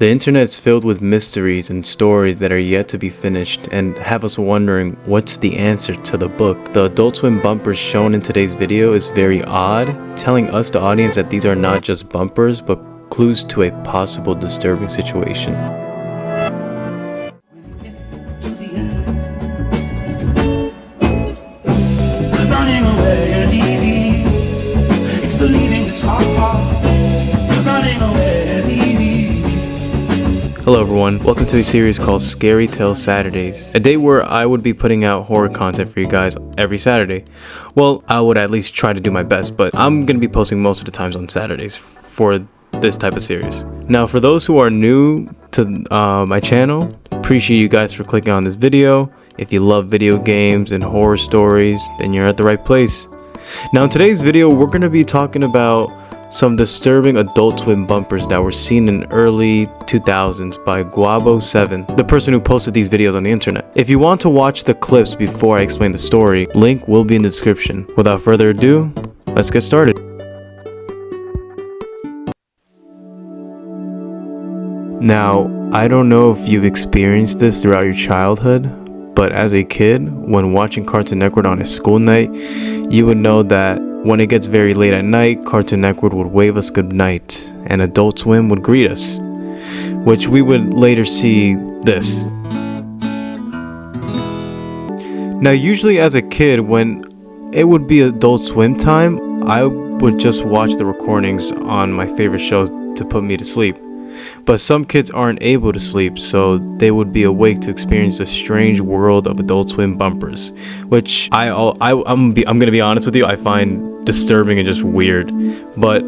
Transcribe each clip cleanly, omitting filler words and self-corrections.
The internet is filled with mysteries and stories that are yet to be finished and have us wondering what's the answer to the book. The Adult Swim bumpers shown in today's video is very odd, telling us the audience that these are not just bumpers but clues to a possible disturbing situation. Running away is easy. It's the leaving that's hard part. Running away is easy. Hello everyone, welcome to a series called Scary Tales Saturdays, a day where I would be putting out horror content for you guys every Saturday. Well, I would at least try to do my best, but I'm going to be posting most of the times on Saturdays for this type of series. Now, for those who are new to my channel, appreciate you guys for clicking on this video. If you love video games and horror stories, then you're at the right place. Now, in today's video, we're going to be talking about some disturbing Adult Swim bumpers that were seen in early 2000s by Guabo7, the person who posted these videos on the internet. If you want to watch the clips before I explain the story, link will be in the description. Without further ado, let's get started. Now, I don't know if you've experienced this throughout your childhood, but as a kid, when watching Cartoon Network on a school night, you would know that when it gets very late at night, Cartoon Network would wave us good night, and Adult Swim would greet us, which we would later see this. Now, usually as a kid, when it would be Adult Swim time, I would just watch the recordings on my favorite shows to put me to sleep. But some kids aren't able to sleep, so they would be awake to experience the strange world of Adult Swim bumpers, which I'm gonna be honest with you, I find disturbing and just weird. But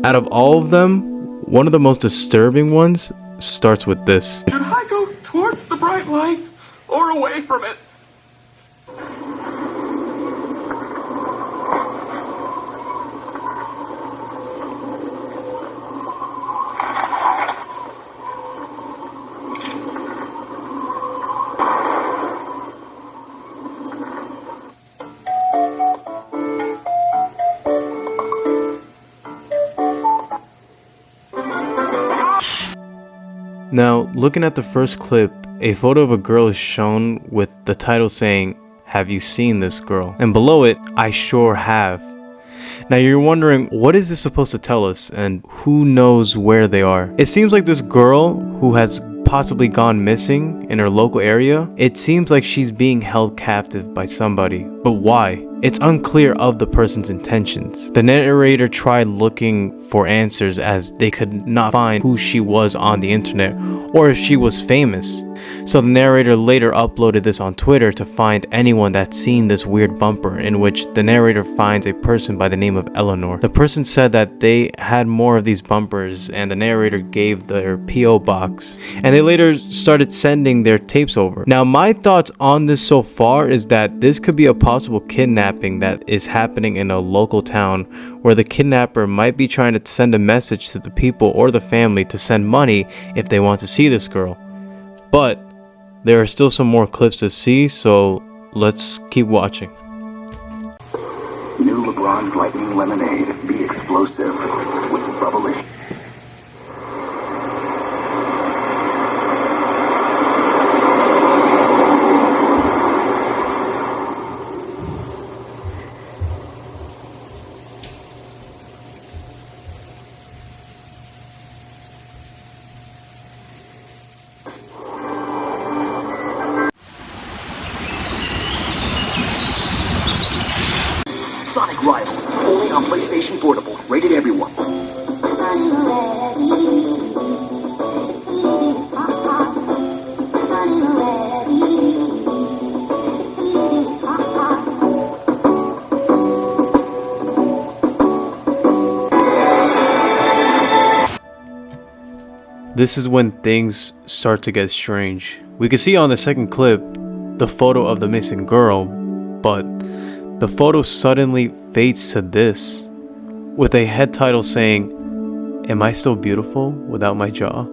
out of all of them, one of the most disturbing ones starts with this. Should I go towards the bright light or away from it? Now, looking at the first clip, a photo of a girl is shown with the title saying, "Have you seen this girl?" And below it, "I sure have." Now you're wondering, what is this supposed to tell us and who knows where they are? It seems like this girl who has possibly gone missing in her local area, it seems like she's being held captive by somebody. But why? It's unclear of the person's intentions. The narrator tried looking for answers as they could not find who she was on the internet or if she was famous. So the narrator later uploaded this on Twitter to find anyone that's seen this weird bumper, in which the narrator finds a person by the name of Eleanor. The person said that they had more of these bumpers and the narrator gave their PO box, and they later started sending their tapes over. Now my thoughts on this so far is that this could be a possible kidnapping that is happening in a local town, where the kidnapper might be trying to send a message to the people or the family to send money if they want to see this girl. But there are still some more clips to see, so let's keep watching. New LeBron's Lightning Lemonade. Be explosive with bubbly. Sonic Rivals, only on PlayStation Portable, rated everyone. This is when things start to get strange. We can see on the second clip the photo of the missing girl, but the photo suddenly fades to this, with a head title saying, "Am I still beautiful without my jaw?"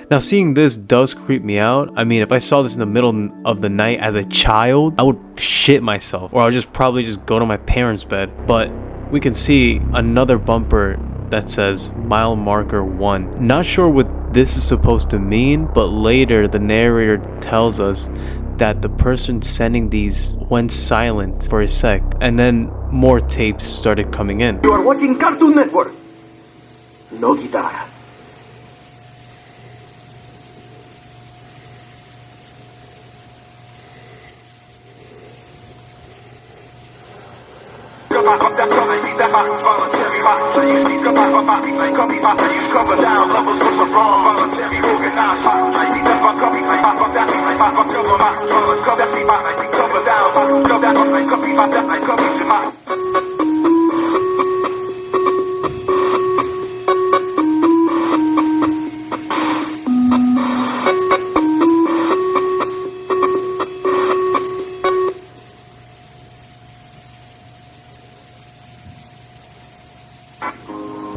Now seeing this does creep me out. I mean, if I saw this in the middle of the night as a child, I would shit myself, or I would probably just go to my parents' bed. But we can see another bumper that says mile marker 1. Not sure what this is supposed to mean, but later the narrator tells us that the person sending these went silent for a sec, and then more tapes started coming in. You are watching Cartoon Network. No guitar.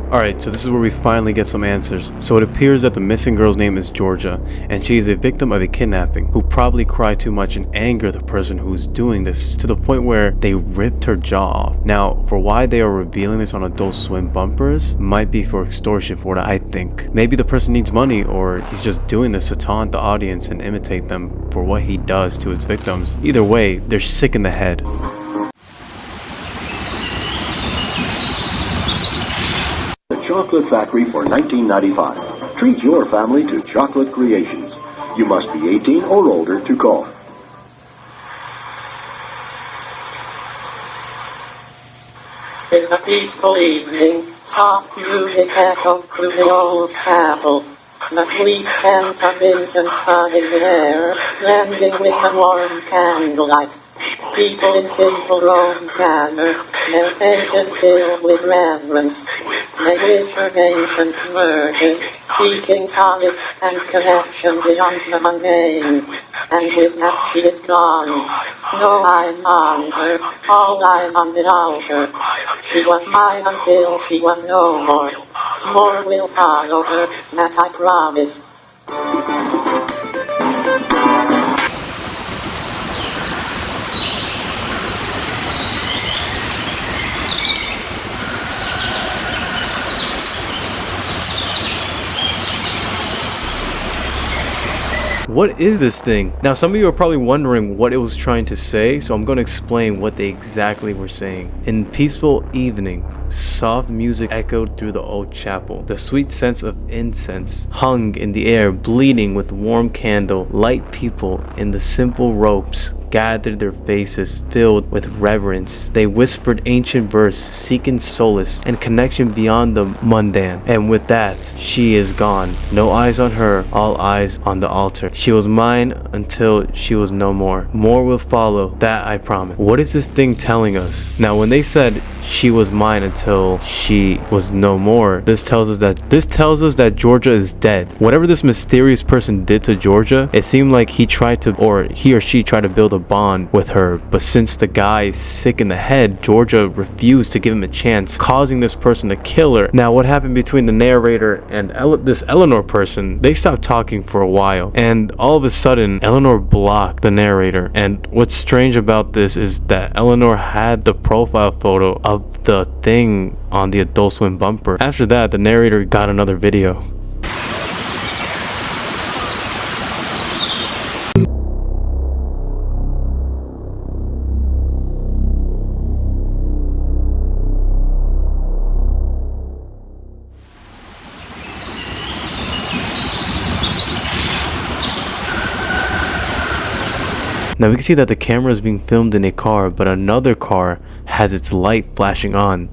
Alright, so this is where we finally get some answers. So it appears that the missing girl's name is Georgia, and she is a victim of a kidnapping, who probably cried too much and angered the person who's doing this to the point where they ripped her jaw off. Now, for why they are revealing this on Adult Swim bumpers, might be for extortion for what I think. Maybe the person needs money, or he's just doing this to taunt the audience and imitate them for what he does to his victims. Either way, they're sick in the head. Chocolate Factory for $19.95. Treat your family to chocolate creations. You must be 18 or older to call. In the peaceful evening, soft music echoed through the old chapel. The sweet scent of incense hung in the air, blending with the warm candlelight. People in simple robes gather, their faces filled with reverence. They whisper ancient verses, seeking solace and connection beyond the mundane. And with that she is gone. No eyes on her, all eyes on the altar. She was mine until she was no more. More will follow her, that I promise. What is this thing? Now, some of you are probably wondering what it was trying to say, so I'm going to explain what they exactly were saying. In peaceful evening, soft music echoed through the old chapel. The sweet sense of incense hung in the air, bleeding with warm candle. Light people in the simple robes gathered, their faces filled with reverence. They whispered ancient verse, seeking solace and connection beyond the mundane. And with that, she is gone. No eyes on her, all eyes on the altar. She was mine until she was no more. More will follow, that I promise. What is this thing telling us? Now, when they said she was mine until she was no more, this tells us that Georgia is dead. Whatever this mysterious person did to Georgia, it seemed like he or she tried to build a bond with her, but since the guy is sick in the head, Georgia refused to give him a chance, causing this person to kill her. Now, what happened between the narrator and this Eleanor person? They stopped talking for a while, and all of a sudden Eleanor blocked the narrator. And what's strange about this is that Eleanor had the profile photo of the thing on the Adult Swim bumper. After that, the narrator got another video. Now we can see that the camera is being filmed in a car, but another car has its light flashing on.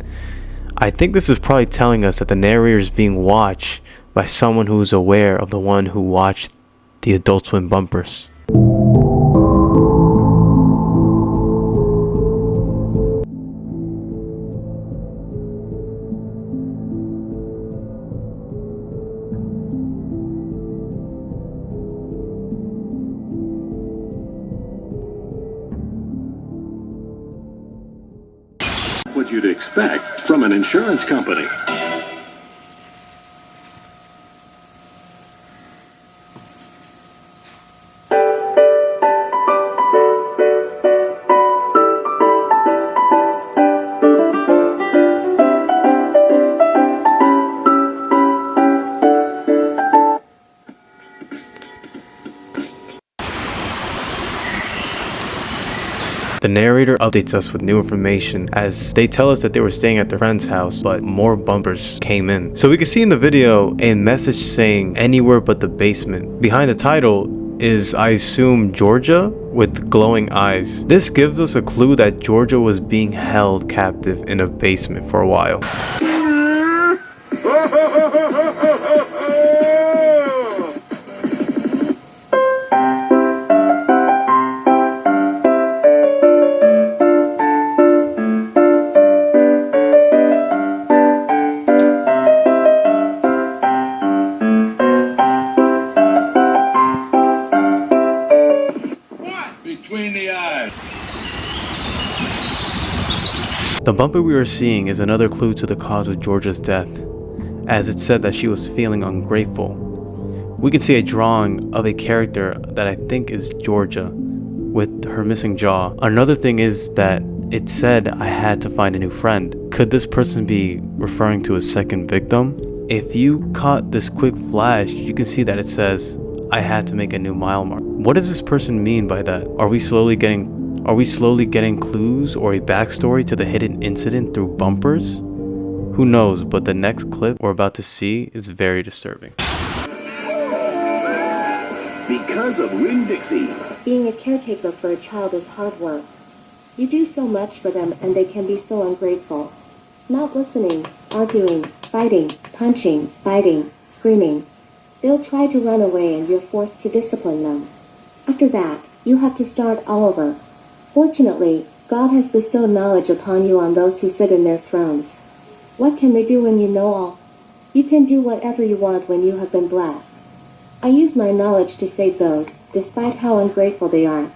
I think this is probably telling us that the narrator is being watched by someone who is aware of the one who watched the Adult Swim bumpers. What you'd expect from an insurance company. The narrator updates us with new information as they tell us that they were staying at their friend's house, but more bumpers came in. So we can see in the video a message saying anywhere but the basement. Behind the title is, I assume, Georgia with glowing eyes. This gives us a clue that Georgia was being held captive in a basement for a while. The bumper we are seeing is another clue to the cause of Georgia's death, as it said that she was feeling ungrateful. We can see a drawing of a character that I think is Georgia, with her missing jaw. Another thing is that it said I had to find a new friend. Could this person be referring to a second victim? If you caught this quick flash, you can see that it says I had to make a new mile mark. What does this person mean by that? Are we slowly getting clues or a backstory to the hidden incident through bumpers? Who knows, but the next clip we're about to see is very disturbing. Because of Winn-Dixie. Being a caretaker for a child is hard work. You do so much for them and they can be so ungrateful. Not listening, arguing, fighting, punching, biting, screaming. They'll try to run away and you're forced to discipline them. After that, you have to start all over. Fortunately, God has bestowed knowledge upon you on those who sit in their thrones. What can they do when you know all? You can do whatever you want when you have been blessed. I use my knowledge to save those, despite how ungrateful they are.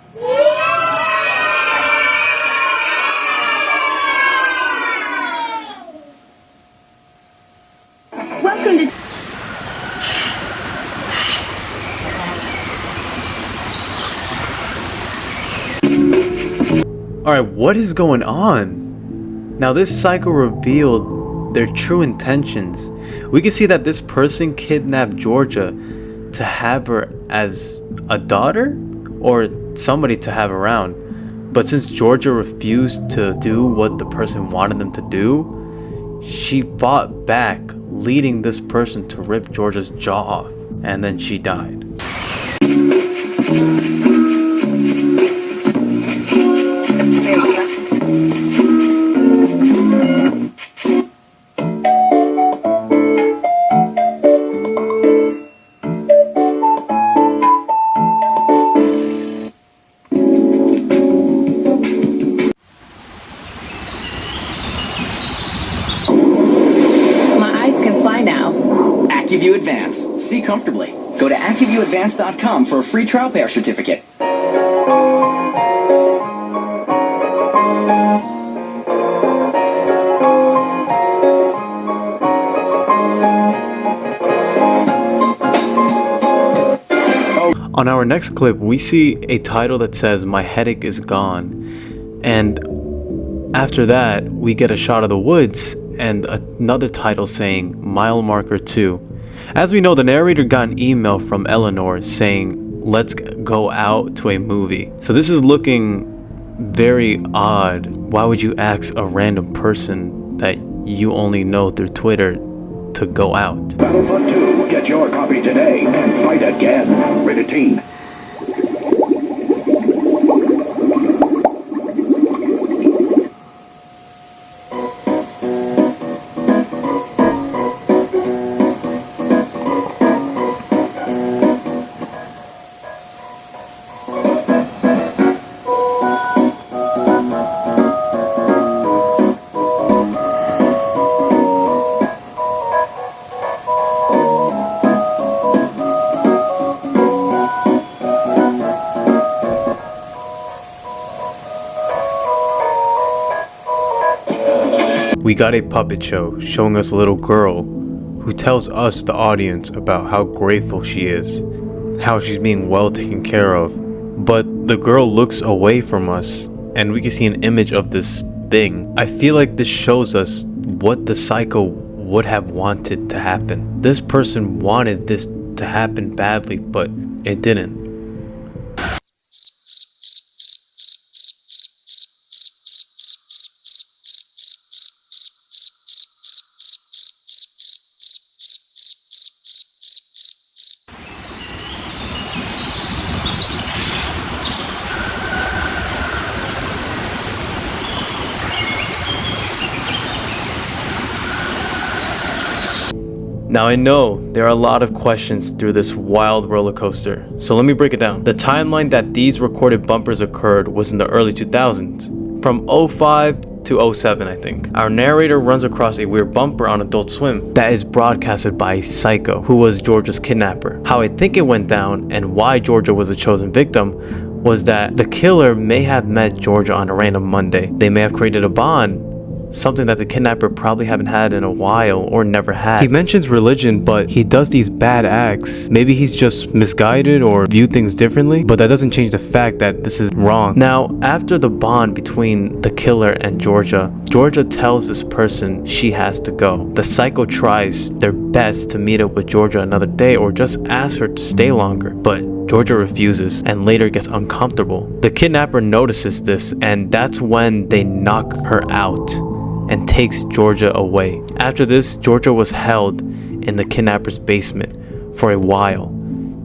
Welcome to... Alright, what is going on? Now this cycle revealed their true intentions. We can see that this person kidnapped Georgia to have her as a daughter or somebody to have around. But since Georgia refused to do what the person wanted them to do, she fought back, leading this person to rip Georgia's jaw off, and then she died. ActiveView Advance. See comfortably. Go to ActiveViewAdvance.com for a free trial pair certificate. On our next clip, we see a title that says "My headache is gone," and after that, we get a shot of the woods and another title saying "Mile Marker 2." As we know, the narrator got an email from Eleanor saying, "Let's go out to a movie." So this is looking very odd. Why would you ask a random person that you only know through Twitter to go out? Battlefront 2, get your copy today and fight again. Rated Teen. We got a puppet show showing us a little girl who tells us, the audience, about how grateful she is, how she's being well taken care of. But the girl looks away from us and we can see an image of this thing. I feel like this shows us what the psycho would have wanted to happen. This person wanted this to happen badly, but it didn't. Now I know there are a lot of questions through this wild roller coaster, so let me break it down. The timeline that these recorded bumpers occurred was in the early 2000s, from 05 to 07, I think. Our narrator runs across a weird bumper on Adult Swim that is broadcasted by a psycho who was Georgia's kidnapper. How I think it went down and why Georgia was a chosen victim was that the killer may have met Georgia on a random Monday. They may have created a bond, something that the kidnapper probably haven't had in a while or never had. He mentions religion, but he does these bad acts. Maybe he's just misguided or viewed things differently, but that doesn't change the fact that this is wrong. Now, after the bond between the killer and Georgia, Georgia tells this person she has to go. The psycho tries their best to meet up with Georgia another day or just ask her to stay longer, but Georgia refuses and later gets uncomfortable. The kidnapper notices this, and that's when they knock her out and takes Georgia away. After this, Georgia was held in the kidnapper's basement for a while,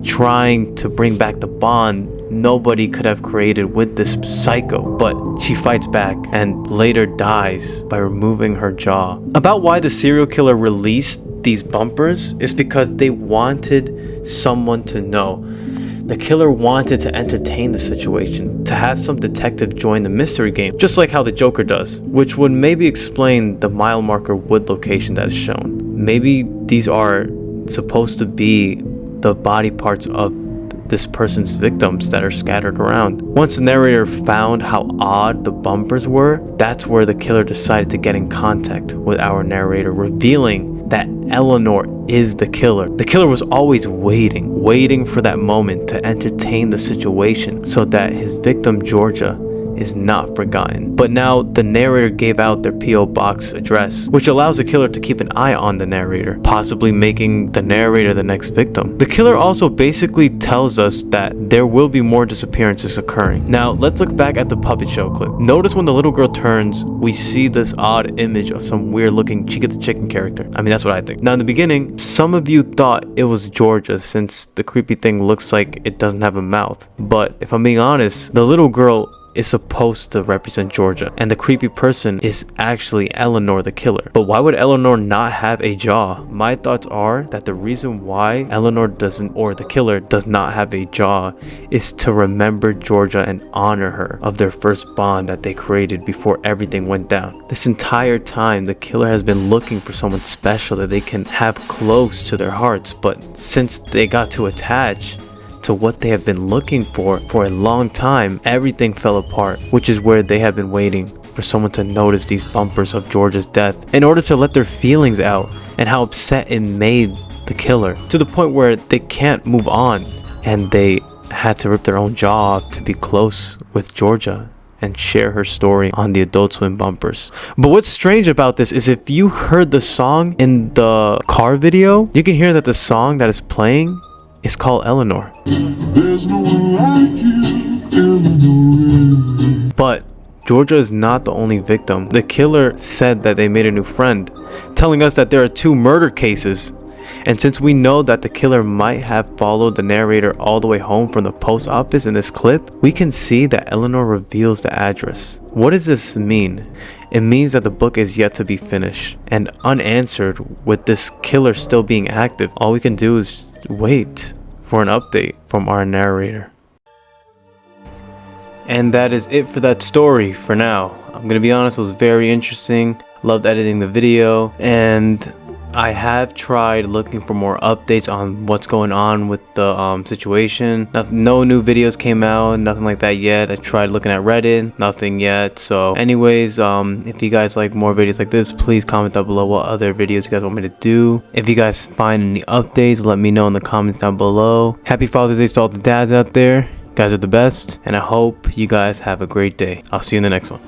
trying to bring back the bond nobody could have created with this psycho, but she fights back and later dies by removing her jaw. About why the serial killer released these bumpers is because they wanted someone to know. The killer wanted to entertain the situation, to have some detective join the mystery game, just like how the Joker does, which would maybe explain the mile marker wood location that is shown. Maybe these are supposed to be the body parts of this person's victims that are scattered around. Once the narrator found how odd the bumpers were, that's where the killer decided to get in contact with our narrator, revealing that Eleanor is the killer. The killer was always waiting for that moment to entertain the situation so that his victim Georgia is not forgotten. But now the narrator gave out their P.O. box address, which allows the killer to keep an eye on the narrator, possibly making the narrator the next victim. The killer also basically tells us that there will be more disappearances occurring. Now let's look back at the puppet show clip. Notice when the little girl turns, we see this odd image of some weird looking Chica the Chicken character. I mean, that's what I think. Now in the beginning, some of you thought it was Georgia since the creepy thing looks like it doesn't have a mouth. But if I'm being honest, the little girl is supposed to represent Georgia, and the creepy person is actually Eleanor the killer. But why would Eleanor not have a jaw? My thoughts are that the reason why Eleanor doesn't, or the killer does not have a jaw, is to remember Georgia and honor her of their first bond that they created before everything went down. This entire time, the killer has been looking for someone special that they can have close to their hearts, but since they got too attached to what they have been looking for a long time, everything fell apart, which is where they have been waiting for someone to notice these bumpers of Georgia's death in order to let their feelings out and how upset it made the killer, to the point where they can't move on and they had to rip their own jaw off to be close with Georgia and share her story on the Adult Swim bumpers. But what's strange about this is if you heard the song in the car video, you can hear that the song that is playing is called Eleanor. But Georgia is not the only victim. The killer said that they made a new friend, telling us that there are 2 murder cases. And since we know that the killer might have followed the narrator all the way home from the post office in this clip, we can see that Eleanor reveals the address. What does this mean? It means that the book is yet to be finished and unanswered. With this killer still being active, all we can do is wait for an update from our narrator. And that is it for that story for now. I'm gonna be honest, it was very interesting. Loved editing the video, and I have tried looking for more updates on what's going on with the situation. No new videos came out, nothing like that yet. I tried looking at Reddit, nothing yet. So anyways, if you guys like more videos like this, please comment down below what other videos you guys want me to do. If you guys find any updates, let me know in the comments down below. Happy Father's Day to all the dads out there. You guys are the best, and I hope you guys have a great day. I'll see you in the next one.